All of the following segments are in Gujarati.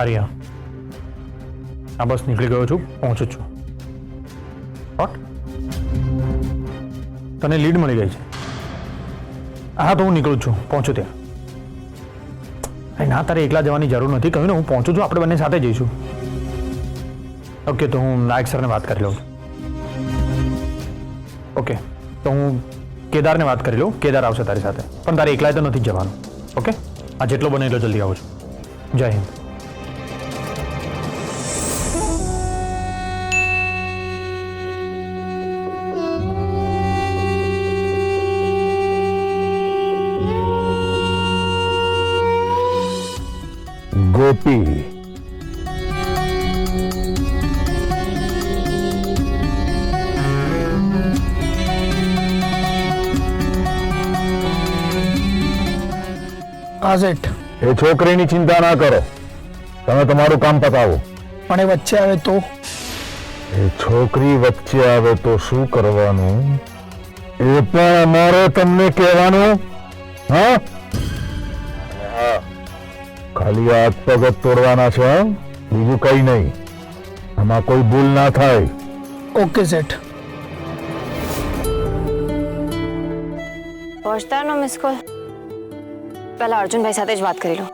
આર્યા, હા બસ નીકળી ગયો છું, પહોંચું છું. વોટ? તને લીડ મળી ગઈ છે? હા તો હું નીકળું છું, પહોંચું ત્યાં. અરે ના, તારે એકલા જવાની જરૂર નથી, કહ્યું ને હું પહોંચું છું, આપણે બંને સાથે જઈશું. ઓકે, તો હું નાયક સરને વાત કરી લઉં. ઓકે, તો હું કેદારને વાત કરી લઉં, કેદાર આવશે તારી સાથે, પણ તારે એકલાય તો નથી જ જવાનું. ઓકે, આ જેટલો બને એટલો જલ્દી આવું છું. જય હિન્દ. ગોપી, આઝેટ એ છોકરીની ચિંતા ના કરો, તમે તમારું કામ પતાવો. પણ એ વચ્ચે આવે તો? એ છોકરી વચ્ચે આવે તો શું કરવાનું એ પણ અમારે તમને કહેવાનું. હા, ખાલી હાથ પગ જ તોડવાના છે, બીજું કઈ નહીં. આમાં કોઈ ભૂલ ના થાય. ઓકે સેઠ. પહોંચતાનો મિસ કોલ. પહેલા અર્જુનભાઈ સાથે જ વાત કરી લો.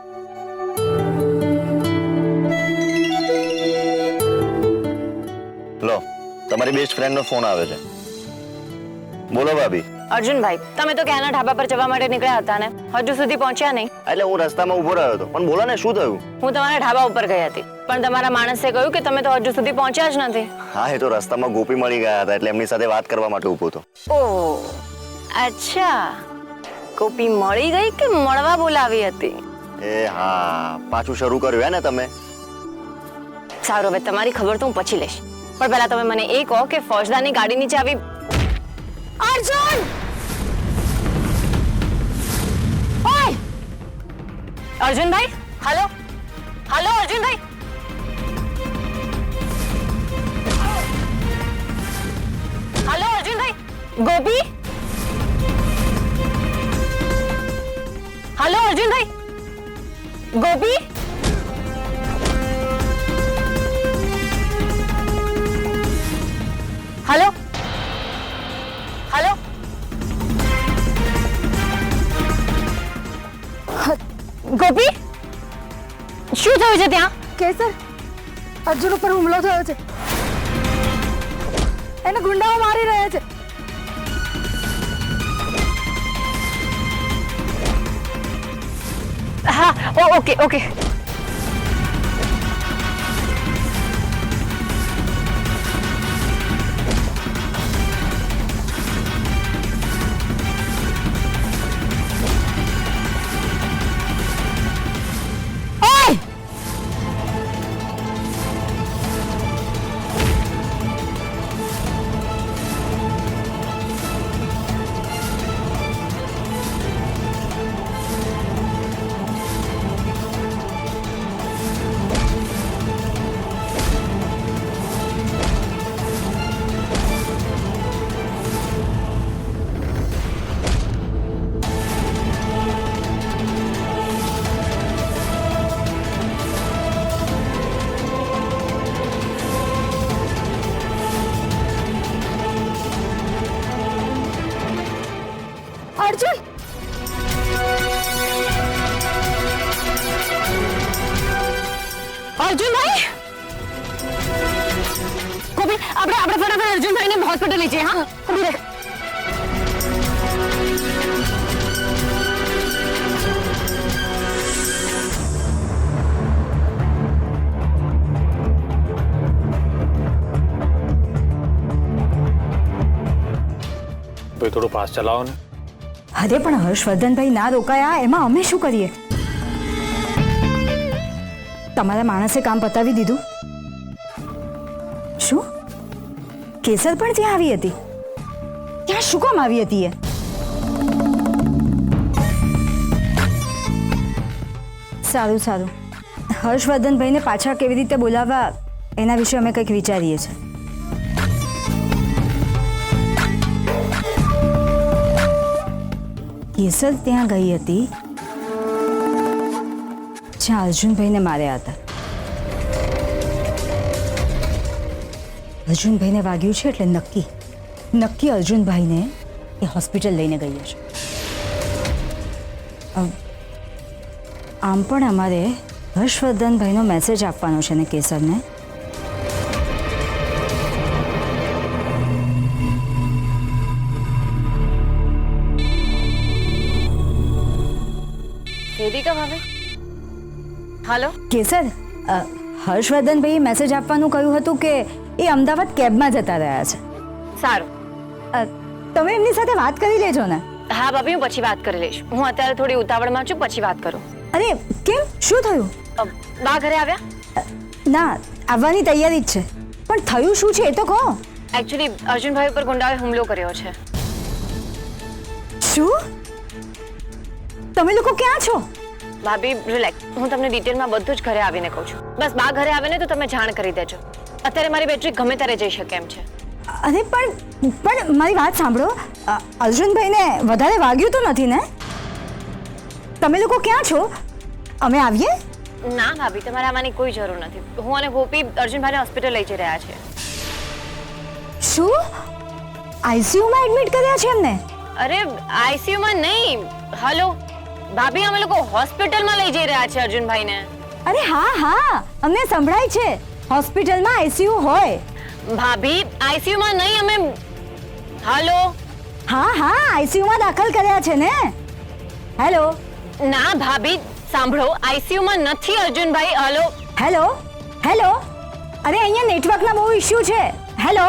લો, તમારી બેસ્ટ ફ્રેન્ડનો ફોન આવે છે. બોલો ભાભી. અર્જુનભાઈ, તમે તો ક્યાંના ઢાબા પર જવા માટે નીકળ્યા હતા ને, હજુ સુધી પહોંચ્યા નહીં? એટલે હું રસ્તામાં ઊભો રહ્યો હતો, પણ બોલો ને શું થયું? હું તમારા ઢાબા ઉપર ગઈ હતી, પણ તમારા માણસે કહ્યું કે તમે તો હજુ સુધી પહોંચ્યા જ નથી. હા, એ તો રસ્તામાં ગોપી મળી ગયા હતા, એટલે એમની સાથે વાત કરવા માટે ઊભો હતો. ઓહ, અચ્છા. ગોપી મળી ગઈ કે મળવા બોલાવી હતી? એ હા, પાછું શરૂ કર્યું હે ને તમે. સારું, હવે તમારી ખબર તો હું પછી લઈશ, પણ પહેલા તમે મને એ કહો કે ફૌજદારની ગાડી નીચે આવી. અર્જુન! ઓય! અર્જુનભાઈ, હાલો હાલો અર્જુનભાઈ. હાલો અર્જુનભાઈ. ગોપી, હાલો અર્જુનભાઈ. ગોપી, હાલો હાલો. ગોપી, શું થયું છે ત્યાં? કેસર, અર્જુન ઉપર હુમલો થયો છે. એને ગુંડાઓ મારી રહ્યા છે. હા, ઓકે ઓકે. અર્જુન, અર્જુનભાઈ, ગોપી, આપણે ફટાફટ અર્જુનભાઈને હોસ્પિટલ લઈ જઈએ. હા, ઉભી રહે. ભાઈ થોડું ફાસ્ટ ચલાવો ને. અરે પણ હર્ષવર્ધનભાઈ ના રોકાયા એમાં અમે શું કરીએ? તમારા માણસે કામ પતાવી દીધું? શું કેસર પણ ત્યાં આવી હતી? ત્યાં શું કામ આવી હતી એ? સારું સારું, હર્ષવર્ધનભાઈને પાછા કેવી રીતે બોલાવવા એના વિશે અમે કંઈક વિચારીએ છીએ. કેસર ત્યાં ગઈ હતી જ્યાં અર્જુનભાઈને માર્યા હતા. અર્જુનભાઈને વાગ્યું છે એટલે નક્કી અર્જુનભાઈને એ હોસ્પિટલ લઈને ગઈ હશે. આમ પણ અમારે હર્ષવર્ધનભાઈનો મેસેજ આપવાનો છે ને કેસરને. વેદિકા ભાભી હાલો. કેસર, હર્ષવર્ધનભાઈએ મેસેજ આપવાનું કહ્યું હતું કે એ અમદાવાદ કેબમાં જતા રહ્યા છે. સારું. તમે એમની સાથે વાત કરી લેજો ને. હા ભાભી, હું પછી વાત કરી લઈશ. હું અત્યારે થોડી ઉતાવળમાં છું, પછી વાત કરું. અરે કેમ, શું થયું? બા ઘરે આવ્યા? ના, આવવાની તૈયારી જ છે, પણ થયું શું છે એ તો કહો. એકચ્યુઅલી અર્જુનભાઈ ઉપર ગુંડાઓએ હુમલો કર્યો છે. શું? તમે લોકો ક્યાં છો? ભાભી રિલેક્સ, હું તમને ડિટેલમાં બધું જ ઘરે આવીને કહું છું. બસ બા ઘરે આવે ને તો તમે જાણ કરી દેજો. અત્યારે મારી બેટરી ગમે ત્યારે જઈ શકે એમ છે. અરે પણ મારી વાત સાંભળો, અર્જુનભાઈને વધારે વાગ્યું તો નથી ને? તમે લોકો ક્યાં છો? અમે આવીએ? ના ભાભી, તમારે આવવાની કોઈ જરૂર નથી. હું અને ગોપી અર્જુનભાઈને હોસ્પિટલ લઈ જઈ રહ્યા છે. શું? આઈસીયુમાં એડમિટ કર્યા છે એમને? અરે આઈસીયુમાં નહીં. હલો ભાભી, અમે લોકો હોસ્પિટલમાં લઈ જઈ રહ્યા છે અર્જુનભાઈને. અરે હા, અમને સંભળાય છે. હોસ્પિટલમાં આઈસીયુ હોય. ભાભી આઈસીયુમાં નહીં, અમે હલો. હા, આઈસીયુમાં દાખલ કર્યા છે ને. હેલો. ના ભાભી સાંભળો, આઈસીયુમાં નથી અર્જુનભાઈ. હલો. હેલો. અરે અહીંયા નેટવર્કના બહુ ઇશ્યુ છે. હેલો.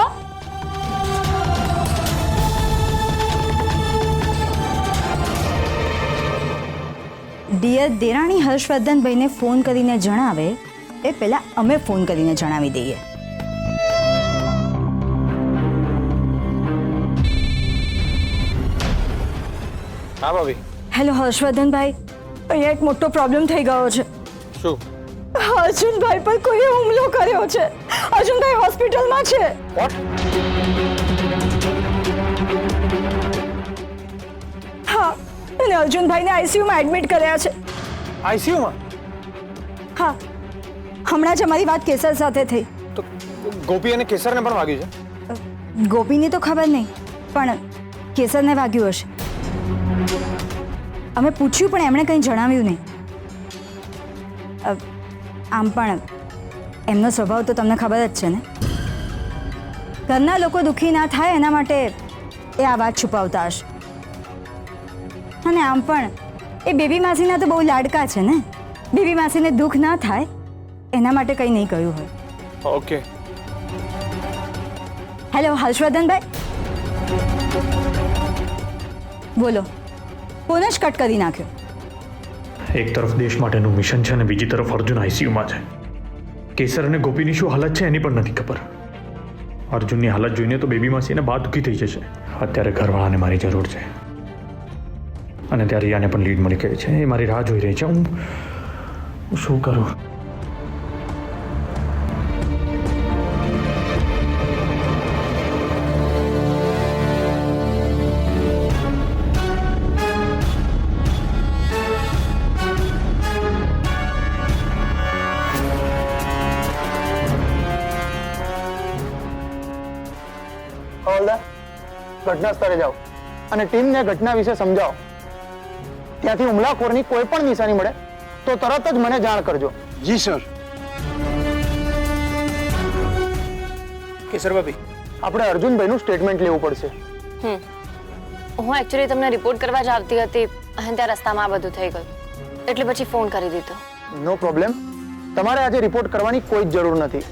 ડિયર દેરાણી હર્ષવર્ધનભાઈને ફોન કરીને જણાવે એ પહેલા અમે ફોન કરીને જણાવી દઈએ. હા ભાભી. હેલો હર્ષવર્ધનભાઈ, અહીંયા એક મોટો પ્રોબ્લેમ થઈ ગયો છે. શું? અર્જુનભાઈ પર કોઈએ હુમલો કર્યો છે. અર્જુનભાઈ હોસ્પિટલમાં છે. વોટ? હા, અને અર્જુનભાઈને આઈસીયુમાં એડમિટ કર્યા છે. આઈસીયુમાં? હા, હમણાં જ અમારી વાત કેસર સાથે થઈ. તો ગોપી અને કેસરને પણ વાગ્યું છે? ગોપીની તો ખબર નહીં, પણ કેસરને વાગ્યું હશે. અમે પૂછ્યું પણ એમણે કંઈ જણાવ્યું નહીં. આમ પણ એમનો સ્વભાવ તો તમને ખબર જ છે ને. ઘરના લોકો દુઃખી ના થાય એના માટે એ આ વાત છુપાવતા હશે. અને આમ પણ એ બેબી માસીના તો બહુ લાડકા છે ને. બેબી માસીને દુઃખ ના થાય એના માટે કંઈ નહીં કહ્યું હોય. ઓકે. હેલો હર્ષવર્ધનભાઈ, બોલો. ફોન જ કટ કરી નાખ્યો. એક તરફ દેશ માટેનું મિશન છે અને બીજી તરફ અર્જુન આઈસીયુમાં છે. કેસર અને ગોપીની શું હાલત છે એની પણ નથી ખબર. અર્જુનની હાલત જોઈને તો બેબી માસી એને બા દુઃખી થઈ જશે. અત્યારે ઘરવાળાને મારી જરૂર છે અને ત્યારે રિયાને પણ લીડ મળી ગઈ છે. એ મારી રાહ જોઈ રહી છે. હું શું કરું? હવાલદાર, ઘટના સ્થળે જાઓ અને ટીમને ઘટના વિશે સમજાવો. ત્યાંથી હુમલાખોરની કોઈ પણ નિશાની મળે તો તરત જ મને જાણ કરજો. જી સર. કેસર ભાભી, આપણે અર્જુનભાઈનું સ્ટેટમેન્ટ લેવું પડશે. હું એકચ્યુઅલી તમને રિપોર્ટ કરવા જ આવતી હતી અને ત્યાં રસ્તામાં આ બધું થઈ ગયું, એટલે પછી ફોન કરી દીધો. નો પ્રોબ્લેમ. તમારે આજે રિપોર્ટ કરવાની કોઈ જ જરૂર નથી.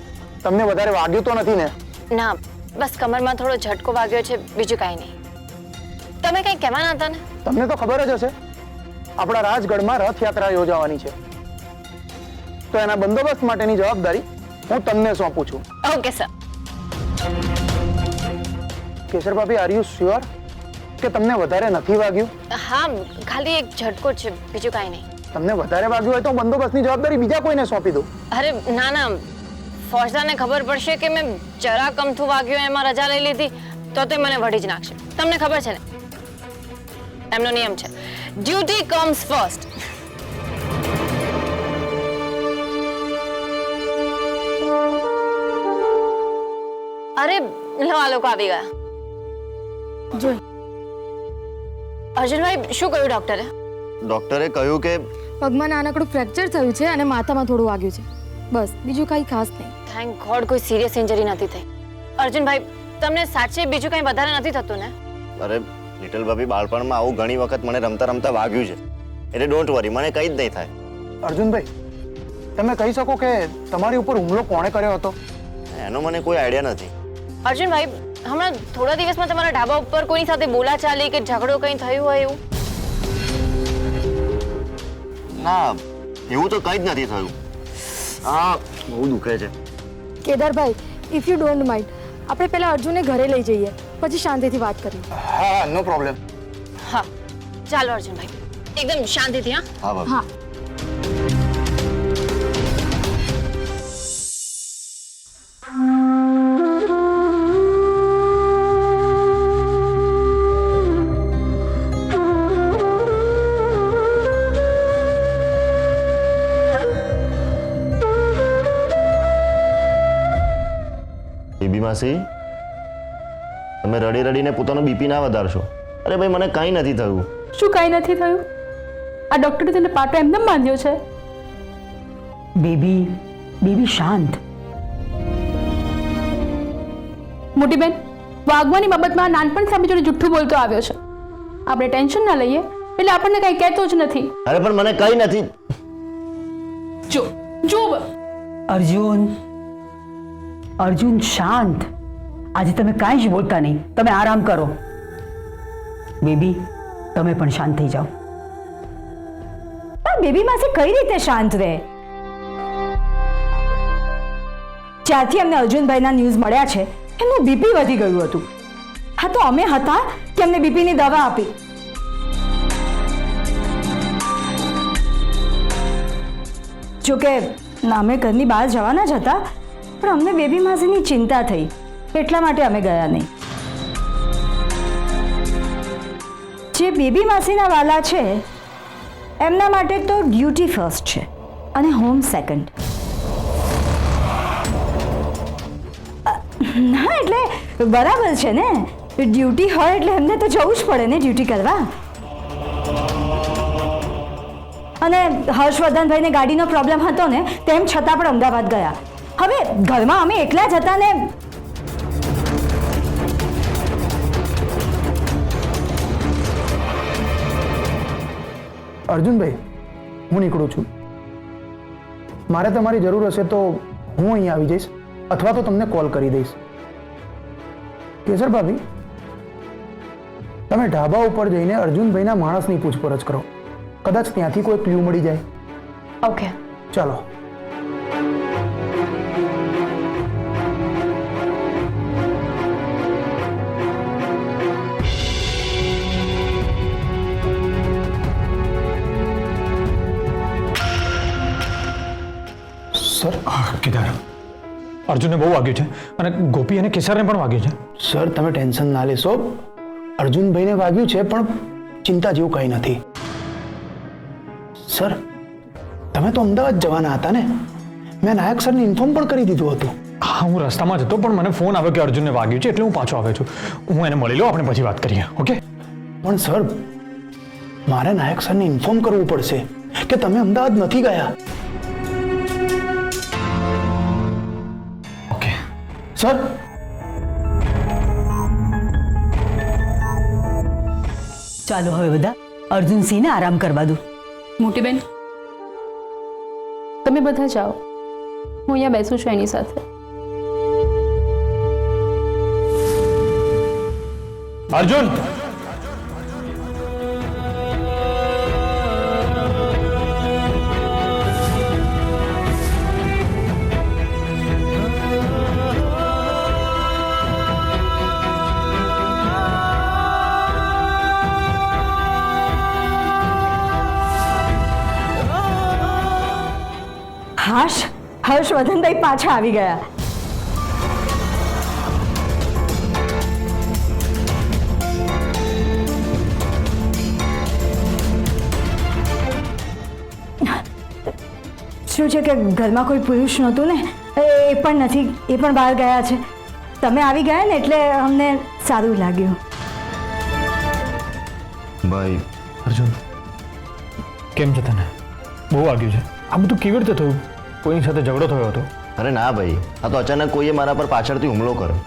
તમને વધારે વાગ્યું તો નથી ને? ના, બસ કમરમાં થોડો ઝટકો વાગ્યો છે, બીજું કાંઈ નહીં. તમે કંઈ કહેવાના હતા ને? તમને તો ખબર જ હશે, આપણા રાજગઢમાં રથયાત્રા યોજાવાની છે, તો એના બંદોબસ્ત માટેની જવાબદારી હું તમને સોંપું છું. Okay sir. કેસર ભાભી, આર યુ શ્યોર કે તમને વધારે નથી વાગ્યું? હા, ખાલી એક ઝટકો છે, બીજું કાંઈ નહીં. તમને વધારે વાગ્યું હોય તો બંદોબસ્તની જવાબદારી બીજા કોઈને સોંપી દો. અરે ના ના, ફોજદારને ખબર પડશે કે મેં જરા કમથું વાગ્યું એમાં રજા લઈ લીધી તો તે મને વઢી જ નાખશે. તમને ખબર છે ને, એમનો નિયમ છે, ડ્યુટી કમ્સ ફર્સ્ટ. અરે લો આ લોકો આવી ગયા. જોઈ અર્જુનભાઈ શું કહ્યું ડોક્ટરે? ડોક્ટરે કહ્યું કે પગમાં નાનકડું ફ્રેક્ચર થયું છે અને માથામાં થોડું વાગ્યું છે, બસ બીજું કંઈ ખાસ નહીં. થેન્ક ગોડ કોઈ સિરિયસ ઇન્જરી નથી થઈ. અર્જુનભાઈ તમને સાચે બીજું કંઈ વધારે નથી થતું ને? અરે લિટલ ભાભી, બાળપણમાં આવું ઘણી વખત મને રમતા રમતા વાગ્યું છે, એટલે ડોન્ટ વરી, મને કંઈ જ નહીં થાય. અર્જુનભાઈ, તમે કહી શકો કે તમારી ઉપર હુમલો કોણે કર્યો હતો? એનો મને કોઈ આઈડિયા નથી. અર્જુનભાઈ હમણાં થોડા દિવસમાં તમારા ઢાબા ઉપર કોઈની સાથે બોલાચાલી કે ઝઘડો કંઈ થયું હોય એવું? ના, એવું તો કંઈ જ નથી થયું. હા, બહુ દુખે છે. કેદારભાઈ, ઇફ યુ ડોન્ટ માઇન્ડ, આપણે પહેલા અર્જુનને ઘરે લઈ જઈએ, પછી શાંતિથી વાત કરીએ. હા, નો પ્રોબ્લેમ. હા ચાલો અર્જુનભાઈ, એકદમ શાંતિથી. હા હા ભાભી. હા. બેબી માસી, તમે રડી રડીને પોતાનું બીપી ના વધારશો. અરે ભાઈ, મને કંઈ નથી થયું. શું કાંઈ નથી થયું? આ ડોક્ટરે તને પાટો એમને બાંધ્યો છે? બેબી શાંત. મોટી બેન, વાગવાની બાબતમાં નાનપણ સામે જોડે જુઠ્ઠું બોલતો આવ્યો છે. આપણે ટેન્શન ના લઈએ એટલે આપણને કંઈ કહેતો જ નથી. અરે પણ મને કંઈ નથી. જો અર્જુન શાંત. આજે તમે કાંઈ જ બોલતા નહીં, તમે આરામ કરો. બેબી, તમે પણ શાંત થઈ જાઓ. બેબી માસી કઈ રીતે શાંત રહે? જ્યારથી અમને અર્જુનભાઈના ન્યૂઝ મળ્યા છે એમનું બીપી વધી ગયું હતું. હા તો અમે હતા કે અમને બીપીની દવા આપી. જોકે અમે ઘરની બહાર જવાના જ હતા, પણ અમને બેબી માસીની ચિંતા થઈ એટલા માટે અમે ગયા નહીં. જે બેબી માસીના વાલા છે એમના માટે તો ડ્યુટી ફર્સ્ટ છે અને હોમ સેકન્ડ. ના એટલે બરાબર છે ને, ડ્યુટી હોય એટલે એમને તો જવું જ પડે ને ડ્યુટી કરવા. અને હર્ષવર્ધનભાઈને ગાડીનો પ્રોબ્લેમ હતો ને તેમ છતાં પણ અમદાવાદ ગયા. હવે ઘરમાં અમે એકલા જ હતા ને. અર્જુનભાઈ, હું નીકળું છું. મારે તમારી જરૂર હશે તો હું અહીં આવી જઈશ અથવા તો તમને કોલ કરી દઈશ. કેસર ભાભી, તમે ઢાબા ઉપર જઈને અર્જુનભાઈના માણસની પૂછપરછ કરો, કદાચ ત્યાંથી કોઈ ક્લ્યુ મળી જાય. ઓકે ચાલો. સર, કેદાર, અર્જુનને બહુ વાગ્યું છે અને ગોપી અને કેસરને પણ વાગ્યું છે. સર તમે ટેન્શન ના લેશો. અર્જુનભાઈને વાગ્યું છે પણ ચિંતા જેવું કંઈ નથી. સર, તમે તો અમદાવાદ જવાના હતા ને? મેં નાયક સરને ઇન્ફોર્મ પણ કરી દીધું હતું. હા, હું રસ્તામાં જ હતો પણ મને ફોન આવ્યો કે અર્જુનને વાગ્યું છે એટલે હું પાછો આવ્યો છું. હું એને મળી લઉં, આપણે પછી વાત કરીએ. ઓકે? પણ સર, મારે નાયક સરને ઇન્ફોર્મ કરવું પડશે કે તમે અમદાવાદ નથી ગયા. ઓકે સર, ચાલો હવે બધા અર્જુનસિંહને આરામ કરવા દો. મોટી બેન, તમે બધા જાઓ, હું અહીંયા બેસું છું એની સાથે. અર્જુન, હર્ષવર્ધનભાઈ પાછા આવી ગયા. શું છે કે ઘરમાં કોઈ પુરુષ નહોતું ને, એ પણ નથી, એ પણ બહાર ગયા છે. તમે આવી ગયા ને એટલે અમને સારું લાગ્યું. ભાઈ અર્જુન કેમ છે તને? બહુ વાગ્યું છે. આ બધું કેવી રીતે થયું? કોઈની સાથે ઝઘડો થયો હતો? અરે ના ભાઈ, આ તો અચાનક કોઈએ મારા પર પાછળથી હુમલો કર્યો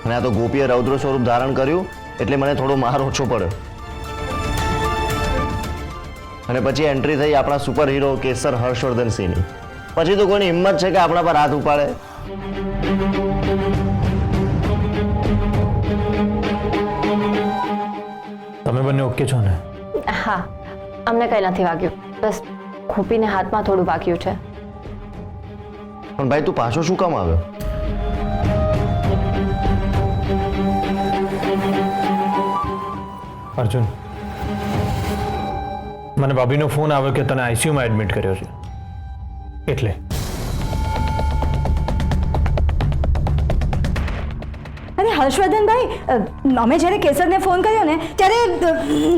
અને આ તો ગોપીએ રૌદ્ર સ્વરૂપ ધારણ કર્યું એટલે મને થોડો માર ઓછો પડ્યો અને પછી એન્ટ્રી થઈ આપણા સુપર હીરો કેસર હર્ષવર્ધન સિંહની. પછી તો કોઈની હિંમત છે કે આપણા પર હાથ ઉપાડે? તમે બંને ઓકે છો ને? હા, અમને કંઈ નથી વાગ્યું, બસ ખોપીને હાથમાં થોડું વાગ્યું છે. પણ ભાઈ તું પાછો શું કામ આવ્યો? અર્જુન, મને ભાભીનો ફોન આવ્યો કે તને આઈસીયુમાં એડમિટ કર્યો છે એટલે. અરે હર્ષવર્ધનભાઈ, અમે જ્યારે કેસરને ફોન કર્યો ને ત્યારે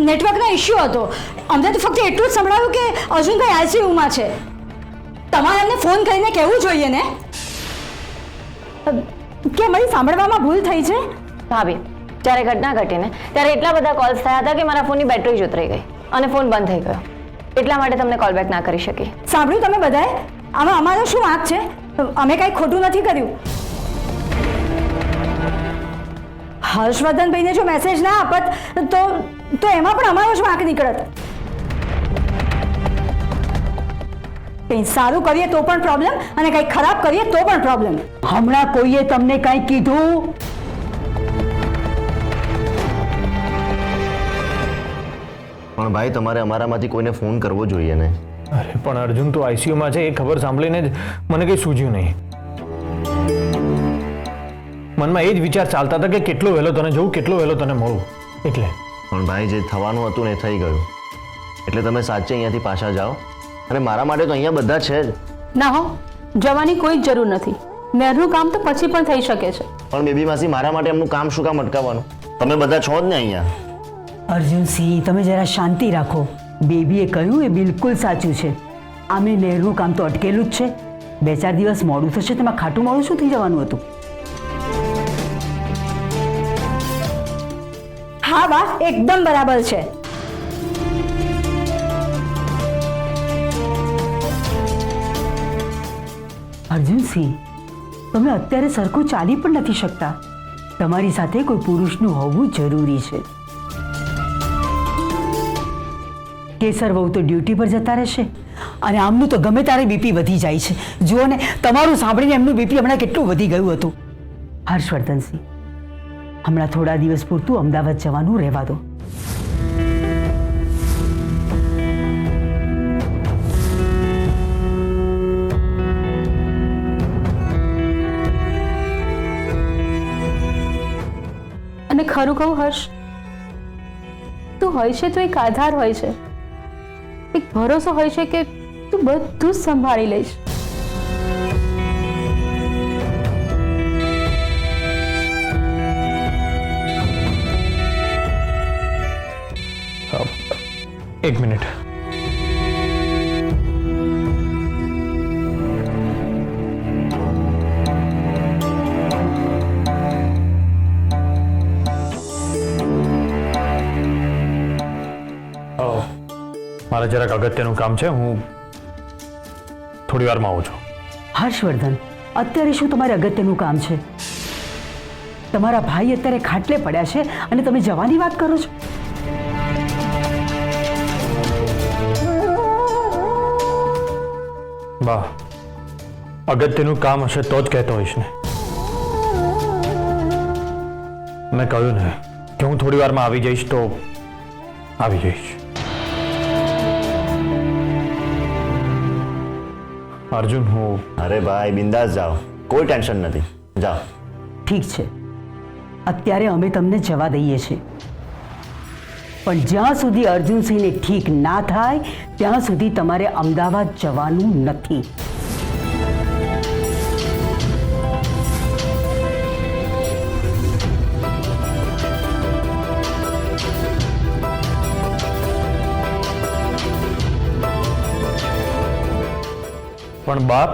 નેટવર્કનો ઇશ્યુ હતો. અમને તો ફક્ત એટલું જ સંભળાયું કે અર્જુનભાઈ આઈસીયુમાં છે. તમારે એમને ફોન કરીને કહેવું જોઈએ ને કે મારી સાંભળવામાં ભૂલ થઈ છે. ભાભી, જ્યારે ઘટના ઘટીને ત્યારે એટલા બધા કોલ્સ થયા હતા કે મારા ફોનની બેટરી જ ઉતરી ગઈ અને ફોન બંધ થઈ ગયો. એટલા માટે તમને કોલ બેક ના કરી શકી. સાંભળ્યું તમે બધાએ? આમાં અમારો શું વાંક છે? અમે કાંઈ ખોટું નથી કર્યું. હર્ષવર્ધનભાઈને જો મેસેજ ના આપત તો એમાં પણ અમારો જ વાંક નીકળત. કંઈ સારું કરીએ તો પણ પ્રોબ્લેમ અને કંઈ ખરાબ કરીએ તો પણ પ્રોબ્લેમ. હમણાં કોઈએ તમને કાંઈ કીધું? પણ ભાઈ તમારે અમારામાંથી કોઈને ફોન કરવો જોઈએ ને. અરે પણ અર્જુન તો આઈસીયુમાં છે એ ખબર સાંભળીને જ મને કંઈ સૂઝ્યું નહીં. મનમાં એ જ વિચાર ચાલતા હતા કે કેટલો વહેલો તને જોઉં, કેટલો વહેલો તને મળું. એટલે પણ ભાઈ જે થવાનું હતું ને એ થઈ ગયું એટલે તમે સાચે અહીંયાથી પાછા જાઓ. અને મારા માટે તો અહીંયા બધા છે જ. ના હો, જવાની કોઈ જ જરૂર નથી. મેરનું કામ તો પછી પણ થઈ શકે છે. પણ બેબી માસી, મારા માટે એમનું કામ શું કામ અટકાવવાનું? તમે બધા છો જ ને અહીંયા. અર્જુનસિંહ, તમે જરા શાંતિ રાખો. બેબીએ કહ્યું એ બિલકુલ સાચું છે. આમે નહેરનું કામ તો અટકેલું જ છે. 2-4 દિવસ મોડું થશે, તેમાં ખાટું મોડું શું થઈ જવાનું હતું? હા બા, એકદમ બરાબર છે. અર્જુનસિંહ, તમે અત્યારે સરખું ચાલી પણ નથી શકતા. તમારી સાથે કોઈ પુરુષનું હોવું જરૂરી છે. કેસર વહુ તો ડ્યુટી પર જતા રહેશે અને આમનું તો ગમે ત્યારે બીપી વધી જાય છે. જુઓ ને, તમારું સાંભળીને એમનું બીપી હમણાં કેટલું વધી ગયું હતું. હર્ષવર્ધનસિંહ, હમણાં થોડા દિવસ પૂરતું અમદાવાદ જવાનું રહેવા દો. અને ખરું કહું હર્ષ, તું હોય છે તો એક આધાર હોય છે, એક ભરોસો હોય છે કે તું બધું જ સંભાળી લઈશ. એક મિનિટ. મારે જરાક અગત્યનું કામ છે, હું થોડી વારમાં આવું છું. હર્ષવર્ધન, અત્યારે શું તમારે અગત્યનું કામ છે? તમારા ભાઈ અત્યારે ખાટલે પડ્યા છે અને તમે જવાની વાત કરો છો? બા, અગત્યનું કામ હશે તો જ કહેતો હોઈશ ને. મેં કહ્યું ને કે હું થોડી વારમાં આવી જઈશ તો આવી જઈશ. અર્જુન, હું અરે ભાઈ બિંદાસ જાઓ, કોઈ ટેન્શન નથી, જાઓ. ઠીક છે, અત્યારે અમે તમને જવા દઈએ છીએ, પણ જ્યાં સુધી અર્જુનસિંહને ઠીક ના થાય ત્યાં સુધી તમારે અમદાવાદ જવાનું નથી. પણ બાપ,